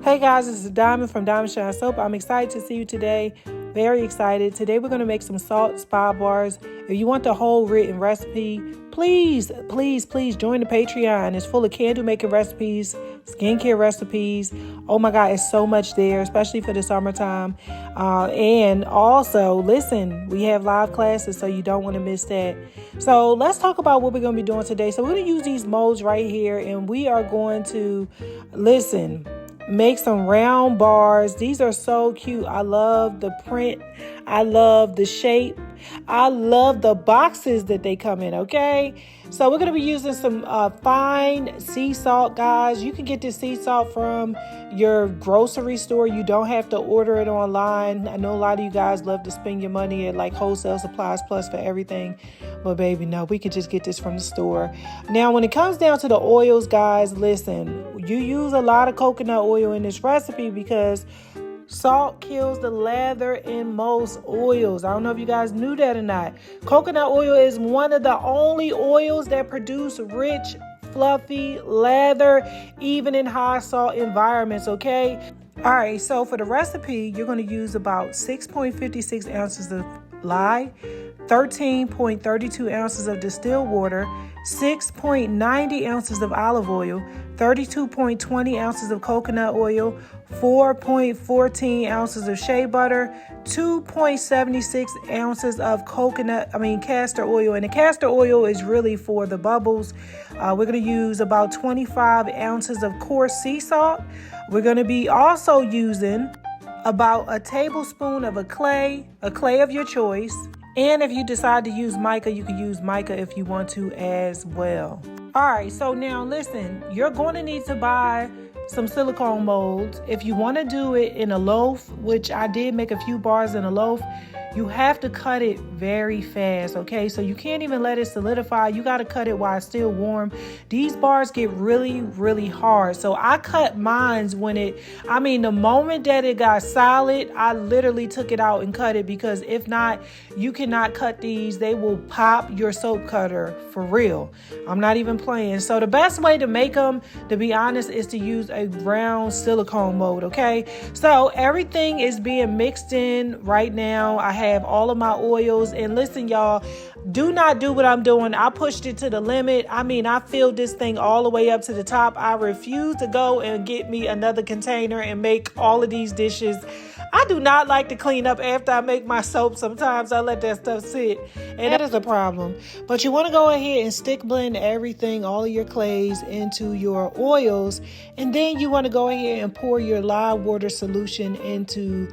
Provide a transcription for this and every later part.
Hey guys, this is Diamond from Diamond Shine Soap. I'm excited to see you today. Very excited. Today we're going to make some salt spa bars. If you want the whole written recipe, please join the Patreon. It's full of candle making recipes, skincare recipes. Oh my God, it's so much there, especially for the summertime. And also, listen, we have live classes, so you don't want to miss that. So let's talk about what we're going to be doing today. So we're going to use these molds right here, and we are going to, make some round bars. These are so cute. I love the print. I love the shape. I love the boxes that they come in, okay? So we're going to be using some fine sea salt, guys. You can get this sea salt from your grocery store. You don't have to order it online. I know a lot of you guys love to spend your money at like Wholesale Supplies Plus for everything. But baby, no, we can just get this from the store. Now, when it comes down to the oils, guys, listen, you use a lot of coconut oil in this recipe because salt kills the lather in most oils. I don't know if you guys knew that or not. Coconut oil is one of the only oils that produce rich, fluffy lather, even in high salt environments, okay? All right, so for the recipe, you're going to use about 6.56 ounces of lye, 13.32 ounces of distilled water, 6.90 ounces of olive oil, 32.20 ounces of coconut oil, 4.14 ounces of shea butter, 2.76 ounces of castor oil. And the castor oil is really for the bubbles. We're going to use about 25 ounces of coarse sea salt. We're going to be also using about a tablespoon of a clay of your choice. And if you decide to use mica, you can use mica if you want to as well. All right, so now listen, you're going to need to buy some silicone molds. If you want to do it in a loaf, which I did make a few bars in a loaf, you have to cut it very fast, okay? So you can't even let it solidify. You got to cut it while it's still warm. These bars get really, really hard. So I cut mine the moment that it got solid, I literally took it out and cut it because if not, you cannot cut these. They will pop your soap cutter for real. I'm not even playing. So the best way to make them, to be honest, is to use a round silicone mold, okay? So everything is being mixed in right now. I have all of my oils, and listen, y'all, do not do what I'm doing. I pushed it to the limit. I filled this thing all the way up to the top. I refuse to go and get me another container and make all of these dishes. I do not like to clean up after I make my soap. Sometimes I let that stuff sit, and that is a problem. But you want to go ahead and stick blend everything, all of your clays into your oils, and then you want to go ahead and pour your lye water solution into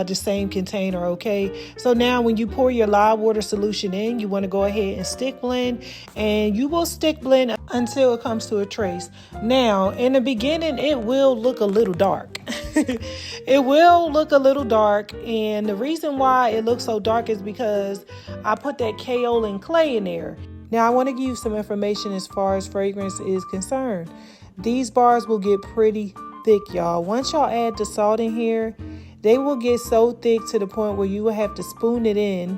the same container, okay? So now when you pour your lye water solution in, you want to go ahead and stick blend, and you will stick blend until it comes to a trace. Now, in the beginning, it will look a little dark. It will look a little dark, and the reason why it looks so dark is because I put that kaolin clay in there. Now, I want to give you some information as far as fragrance is concerned. These bars will get pretty thick, y'all. Once y'all add the salt in here, they will get so thick to the point where you will have to spoon it in.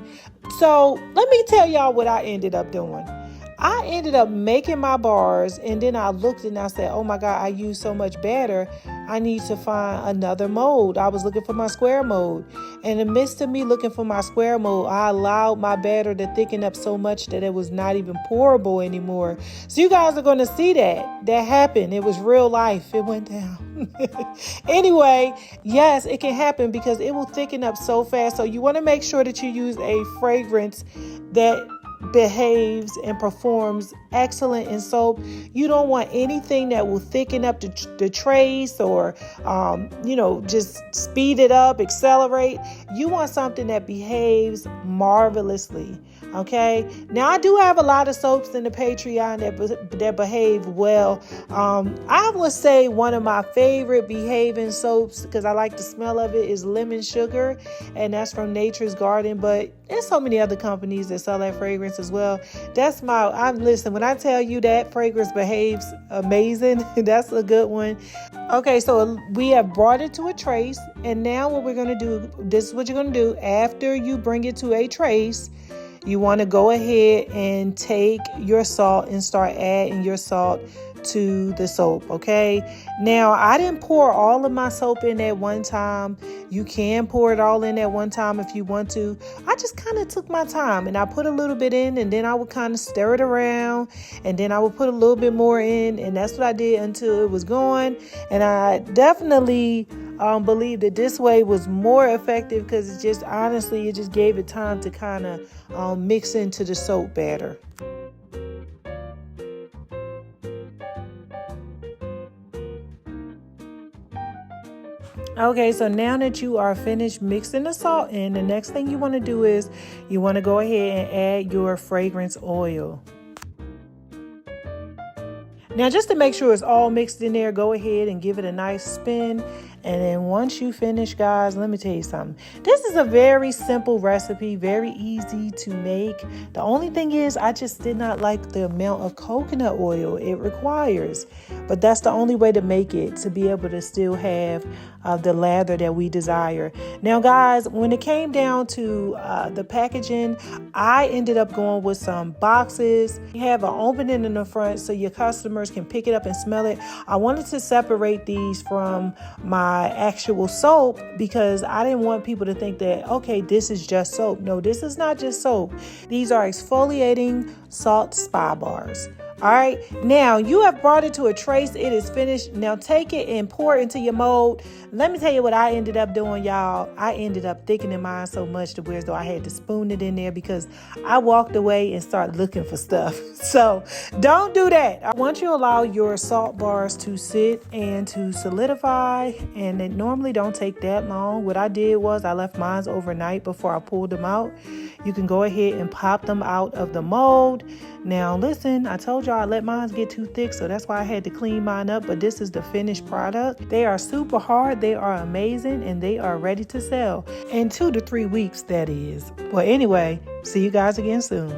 So let me tell y'all what I ended up doing. I ended up making my bars, and then I looked and I said, oh my God, I used so much batter. I need to find another mold. I was looking for my square mold. In the midst of me looking for my square mold, I allowed my batter to thicken up so much that it was not even pourable anymore. So you guys are going to see that happened. It was real life. It went down. Anyway, yes, it can happen because it will thicken up so fast. So you want to make sure that you use a fragrance that behaves and performs excellent in soap. You don't want anything that will thicken up the trace or just speed it up, accelerate. You want something that behaves marvelously. Okay, now I do have a lot of soaps in the Patreon that behave well. I would say one of my favorite behaving soaps, because I like the smell of it, is Lemon Sugar, and that's from Nature's Garden. But there's so many other companies that sell that fragrance as well. Listen, when I tell you that fragrance behaves amazing, that's a good one. Okay, so we have brought it to a trace, and now what we're going to do, this is what you're going to do after you bring it to a trace. You want to go ahead and take your salt and start adding your salt to the soap, okay? Now, I didn't pour all of my soap in at one time. You can pour it all in at one time if you want to. I just kind of took my time and I put a little bit in, and then I would kind of stir it around, and then I would put a little bit more in, and that's what I did until it was gone. And I definitely believe that this way was more effective because it just gave it time to kind of mix into the soap batter. Okay, so now that you are finished mixing the salt in, the next thing you want to do is you want to go ahead and add your fragrance oil. Now, just to make sure it's all mixed in there, go ahead and give it a nice spin. And then once you finish, guys, let me tell you something. This is a very simple recipe, very easy to make. The only thing is I just did not like the amount of coconut oil it requires. But that's the only way to make it, to be able to still have the lather that we desire. Now, guys, when it came down to the packaging, I ended up going with some boxes. You have an opening in the front so your customers can pick it up and smell it. I wanted to separate these from my actual soap because I didn't want people to think that, okay, this is just soap. No, this is not just soap. These are exfoliating salt spa bars. All right, now you have brought it to a trace. It is finished. Now take it and pour it into your mold. Let me tell you what I ended up doing, y'all. I ended up thickening mine so much to where as though I had to spoon it in there because I walked away and started looking for stuff. So don't do that. Once you allow your salt bars to sit and to solidify, and it normally don't take that long. What I did was I left mine overnight before I pulled them out. You can go ahead and pop them out of the mold. Now, listen, I told y'all I let mine get too thick, so that's why I had to clean mine up. But this is the finished product. They are super hard. They are amazing, and they are ready to sell in 2 to 3 weeks, that is. Well, anyway, see you guys again soon.